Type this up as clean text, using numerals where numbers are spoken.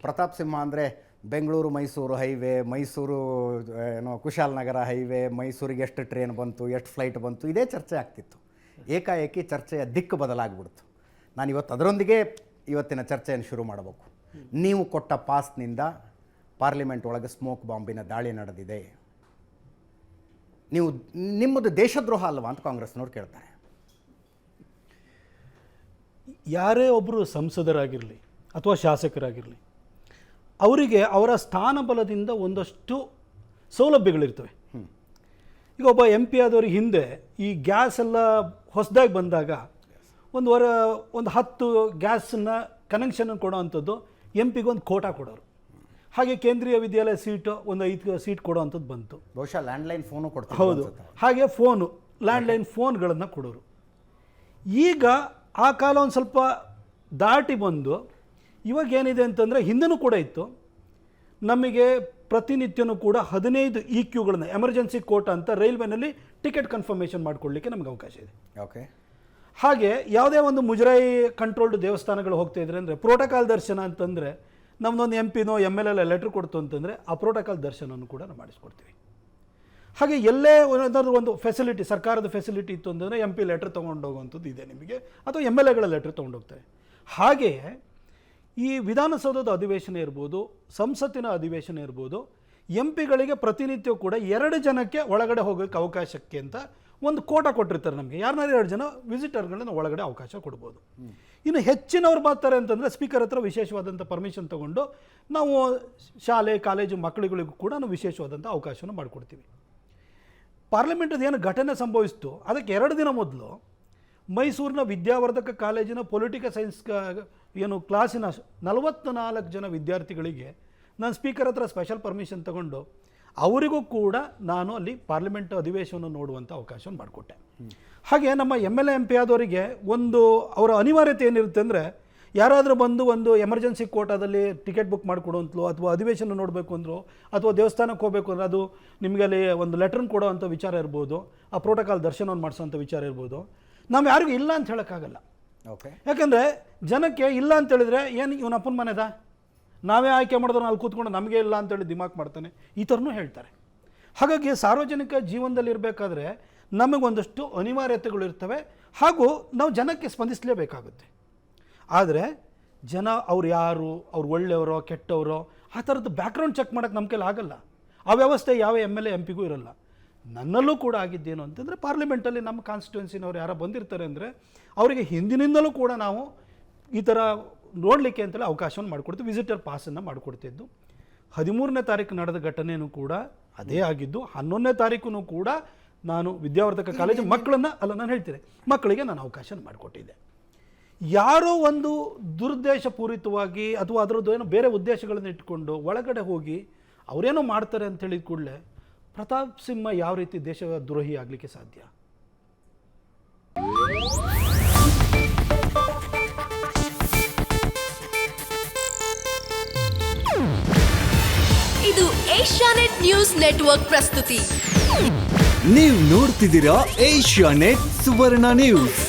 ಪ್ರತಾಪ್ ಸಿಂಹ ಅಂದರೆ Bengaluru Mysuru highway, Mysuru Kushalnagar highway, ಮೈಸೂರಿಗೆ ಎಷ್ಟು ಟ್ರೈನ್ ಬಂತು, ಎಷ್ಟು ಫ್ಲೈಟ್ ಬಂತು, ಇದೇ ಚರ್ಚೆ ಆಗ್ತಿತ್ತು. ಏಕಾಏಕಿ ಚರ್ಚೆಯ ದಿಕ್ಕು ಬದಲಾಗ್ಬಿಡ್ತು. ನಾನು ಅದರೊಂದಿಗೆ ಇವತ್ತಿನ ಚರ್ಚೆಯನ್ನು ಶುರು ಮಾಡಬೇಕು. ನೀವು ಕೊಟ್ಟ ಪಾಸ್ನಿಂದ ಪಾರ್ಲಿಮೆಂಟ್ ಒಳಗೆ ಸ್ಮೋಕ್ ಬಾಂಬಿನ ದಾಳಿ ನಡೆದಿದೆ, ನಿಮ್ಮದು ದೇಶದ್ರೋಹ ಅಲ್ವಾ ಅಂತ ಕಾಂಗ್ರೆಸ್ನವ್ರು ಕೇಳ್ತಾರೆ. ಯಾರೇ ಒಬ್ಬರು ಸಂಸದರಾಗಿರಲಿ ಅಥವಾ ಶಾಸಕರಾಗಿರಲಿ, ಅವರಿಗೆ ಅವರ ಸ್ಥಾನಬಲದಿಂದ ಒಂದಷ್ಟು ಸೌಲಭ್ಯಗಳಿರ್ತವೆ. ಈಗ ಒಬ್ಬ MP ಆದವ್ರಿಗೆ ಹಿಂದೆ ಈ ಗ್ಯಾಸ್ ಎಲ್ಲ ಹೊಸದಾಗಿ ಬಂದಾಗ ಒಂದು 10 ಗ್ಯಾಸನ್ನ ಕನೆಕ್ಷನ್ ಕೊಡೋ ಅಂಥದ್ದು MP ಒಂದು ಕೋಟಾ ಕೊಡೋರು. ಹಾಗೆ ಕೇಂದ್ರೀಯ ವಿದ್ಯಾಲಯ ಸೀಟು ಒಂದು 5 ಸೀಟ್ ಕೊಡೋ ಅಂಥದ್ದು ಬಂತು. ಬಹುಶಃ ಲ್ಯಾಂಡ್ಲೈನ್ ಫೋನು ಕೊಡ್ತಾರೆ. ಹೌದು, ಹಾಗೆ ಲ್ಯಾಂಡ್ಲೈನ್ ಫೋನ್ಗಳನ್ನು ಕೊಡೋರು. ಈಗ ಆ ಕಾಲ ಒಂದು ಸ್ವಲ್ಪ ದಾಟಿ ಬಂದು ಇವಾಗ ಏನಿದೆ ಅಂತಂದರೆ, ಹಿಂದೆನೂ ಕೂಡ ಇತ್ತು, ನಮಗೆ ಪ್ರತಿನಿತ್ಯನೂ ಕೂಡ 15 EQಗಳನ್ನು ಎಮರ್ಜೆನ್ಸಿ ಕೋಟಾ ಅಂತ ರೈಲ್ವೆನಲ್ಲಿ ಟಿಕೆಟ್ ಕನ್ಫರ್ಮೇಷನ್ ಮಾಡಿಕೊಳ್ಳಿಕ್ಕೆ ನಮಗೆ ಅವಕಾಶ ಇದೆ. ಓಕೆ. ಹಾಗೆ ಯಾವುದೇ ಒಂದು ಮುಜರಾಯಿ ಕಂಟ್ರೋಲ್ಡ್ ದೇವಸ್ಥಾನಗಳು ಹೋಗ್ತಾ ಇದ್ರೆ ಅಂದರೆ ಪ್ರೋಟೋಕಾಲ್ ದರ್ಶನ ಅಂತಂದರೆ, ನಮ್ಮದೊಂದು MP ನೋ MLA ಲೆಟ್ರ್ ಕೊಡ್ತು ಅಂತಂದರೆ ಆ ಪ್ರೋಟೋಕಾಲ್ ದರ್ಶನವನ್ನು ಕೂಡ ನಾವು ಮಾಡಿಸ್ಕೊಡ್ತೀವಿ. ಹಾಗೆ ಎಲ್ಲೇ ಒಂದು ಫೆಸಿಲಿಟಿ, ಸರ್ಕಾರದ ಫೆಸಿಲಿಟಿ ಇತ್ತು ಅಂತಂದರೆ MP ಲೆಟ್ರ್ ತೊಗೊಂಡೋಗುವಂಥದ್ದು ಇದೆ ನಿಮಗೆ, ಅಥವಾ MLAಗಳ ಲೆಟ್ರ್ ತೊಗೊಂಡೋಗ್ತಾರೆ. ಹಾಗೆಯೇ ಈ ವಿಧಾನಸೌಧದ ಅಧಿವೇಶನ ಇರ್ಬೋದು, ಸಂಸತ್ತಿನ ಅಧಿವೇಶನ ಇರ್ಬೋದು, MP ಗಳಿಗೆ ಪ್ರತಿನಿತ್ಯ ಕೂಡ 2 ಜನಕ್ಕೆ ಒಳಗಡೆ ಹೋಗೋಕ್ಕೆ ಅವಕಾಶಕ್ಕೆ ಅಂತ ಒಂದು ಕೋಟಾ ಕೊಟ್ಟಿರ್ತಾರೆ ನಮಗೆ. ಯಾರನ್ನಾರು 2 ಜನ ವಿಸಿಟರ್ಗಳನ್ನ ಒಳಗಡೆ ಅವಕಾಶ ಕೊಡ್ಬೋದು. ಇನ್ನು ಹೆಚ್ಚಿನವ್ರು ಬರ್ತಾರೆ ಅಂತಂದರೆ ಸ್ಪೀಕರ್ ಹತ್ರ ವಿಶೇಷವಾದಂಥ ಪರ್ಮಿಷನ್ ತೊಗೊಂಡು ನಾವು ಶಾಲೆ ಕಾಲೇಜು ಮಕ್ಕಳುಗಳಿಗೂ ಕೂಡ ನಾವು ವಿಶೇಷವಾದಂಥ ಅವಕಾಶವನ್ನು ಮಾಡಿಕೊಡ್ತೀವಿ. ಪಾರ್ಲಿಮೆಂಟದು ಏನು ಘಟನೆ ಸಂಭವಿಸ್ತು ಅದಕ್ಕೆ 2 ದಿನ ಮೊದಲು ಮೈಸೂರಿನ ವಿದ್ಯಾವರ್ಧಕ ಕಾಲೇಜಿನ ಪೊಲಿಟಿಕಲ್ ಸೈನ್ಸ್ ಕ್ಲಾಸಿನ 44 ಜನ ವಿದ್ಯಾರ್ಥಿಗಳಿಗೆ ನಾನು ಸ್ಪೀಕರ್ ಹತ್ರ ಸ್ಪೆಷಲ್ ಪರ್ಮಿಷನ್ ತಗೊಂಡು ಅವರಿಗೂ ಕೂಡ ನಾನು ಅಲ್ಲಿ ಪಾರ್ಲಿಮೆಂಟ್ ಅಧಿವೇಶನವನ್ನು ನೋಡುವಂಥ ಅವಕಾಶವನ್ನು ಮಾಡಿಕೊಟ್ಟೆ. ಹಾಗೆ ನಮ್ಮ MLA MP ಆದವರಿಗೆ ಅವರ ಅನಿವಾರ್ಯತೆ ಏನಿರುತ್ತೆ ಅಂದರೆ, ಯಾರಾದರೂ ಬಂದು ಒಂದು ಎಮರ್ಜೆನ್ಸಿ ಕೋಟಾದಲ್ಲಿ ಟಿಕೆಟ್ ಬುಕ್ ಮಾಡಿಕೊಡುವಂತಲೋ ಅಥವಾ ಅಧಿವೇಶನ ನೋಡಬೇಕು ಅಂದರು ಅಥವಾ ದೇವಸ್ಥಾನಕ್ಕೆ ಹೋಗಬೇಕು ಅಂದರೆ ಅದು ನಿಮಗೆ ಅಲ್ಲಿ ಒಂದು ಲೆಟ್ರನ್ನು ಕೊಡೋ ಅಂಥ ವಿಚಾರ ಇರ್ಬೋದು, ಆ ಪ್ರೋಟೋಕಾಲ್ ದರ್ಶನವನ್ನು ಮಾಡಿಸೋಂಥ ವಿಚಾರ ಇರ್ಬೋದು, ನಾವು ಯಾರಿಗೂ ಇಲ್ಲ ಅಂತ ಹೇಳೋಕ್ಕಾಗಲ್ಲ. ಓಕೆ. ಯಾಕಂದರೆ ಜನಕ್ಕೆ ಇಲ್ಲ ಅಂತ ಹೇಳಿದ್ರೆ ಏನು ಇವನ ಅಪ್ಪನ ಮನೆದ, ನಾವೇ ಆಯ್ಕೆ ಮಾಡಿದ್ರೆ ಅಲ್ಲಿ ಕೂತ್ಕೊಂಡು ನಮಗೆ ಇಲ್ಲ ಅಂತೇಳಿ ದಿಮಾಕ್ ಮಾಡ್ತಾನೆ, ಈ ಥರನೂ ಹೇಳ್ತಾರೆ. ಹಾಗಾಗಿ ಸಾರ್ವಜನಿಕ ಜೀವನದಲ್ಲಿ ಇರಬೇಕಾದ್ರೆ ನಮಗೊಂದಷ್ಟು ಅನಿವಾರ್ಯತೆಗಳಿರ್ತವೆ, ಹಾಗೂ ನಾವು ಜನಕ್ಕೆ ಸ್ಪಂದಿಸಲೇಬೇಕಾಗುತ್ತೆ. ಆದರೆ ಜನ ಅವ್ರು ಯಾರು, ಅವ್ರು ಒಳ್ಳೆಯವರೋ ಕೆಟ್ಟವರೋ ಆ ಥರದ್ದು ಬ್ಯಾಕ್ಗ್ರೌಂಡ್ ಚೆಕ್ ಮಾಡೋಕ್ಕೆ ನಮ್ಮ ಕೈಲಿ ಆಗಲ್ಲ. ಆ ವ್ಯವಸ್ಥೆ ಯಾವ MLA MP ಗೂ ಇರಲ್ಲ. ನನ್ನಲ್ಲೂ ಕೂಡ ಆಗಿದ್ದೇನು ಅಂತಂದರೆ, ಪಾರ್ಲಿಮೆಂಟಲ್ಲಿ ನಮ್ಮ ಕಾನ್ಸ್ಟಿಟ್ಯೂನ್ಸಿನವ್ರು ಯಾರೋ ಬಂದಿರ್ತಾರೆ ಅಂದರೆ ಅವರಿಗೆ ಹಿಂದಿನಿಂದಲೂ ಕೂಡ ನಾವು ಈ ಥರ ನೋಡಲಿಕ್ಕೆ ಅಂತೇಳಿ ಅವಕಾಶವನ್ನು ಮಾಡಿಕೊಡ್ತೀವಿ, ವಿಸಿಟರ್ ಪಾಸನ್ನು ಮಾಡಿಕೊಡ್ತಿದ್ದು. 13ನೇ ತಾರೀಕು ನಡೆದ ಘಟನೆಯೂ ಕೂಡ ಅದೇ ಆಗಿದ್ದು. 11ನೇ ತಾರೀಕು ಕೂಡ ನಾನು ವಿದ್ಯಾವರ್ಧಕ ಕಾಲೇಜು ಮಕ್ಕಳಿಗೆ ನಾನು ಅವಕಾಶ ಮಾಡಿಕೊಟ್ಟಿದ್ದೆ. ಯಾರೋ ಒಂದು ದುರುದ್ದೇಶಪೂರಿತವಾಗಿ ಅಥವಾ ಅದರದ್ದು ಏನೋ ಬೇರೆ ಉದ್ದೇಶಗಳನ್ನು ಇಟ್ಕೊಂಡು ಒಳಗಡೆ ಹೋಗಿ ಅವರೇನೋ ಮಾಡ್ತಾರೆ ಅಂತ ಹೇಳಿದ ಕೂಡಲೇ ಪ್ರತಾಪ್ ಸಿಂಹ ಯಾವ ರೀತಿ ದೇಶ ದ್ರೋಹಿ ಆಗಲಿಕ್ಕೆ ಸಾಧ್ಯ? ಇದು ಏಷ್ಯಾನೆಟ್ ನ್ಯೂಸ್ ನೆಟ್ವರ್ಕ್ ಪ್ರಸ್ತುತಿ. ನೀವು ನೋಡ್ತಿದ್ದೀರಾ ಏಷ್ಯಾನೆಟ್ ಸುವರ್ಣ ನ್ಯೂಸ್.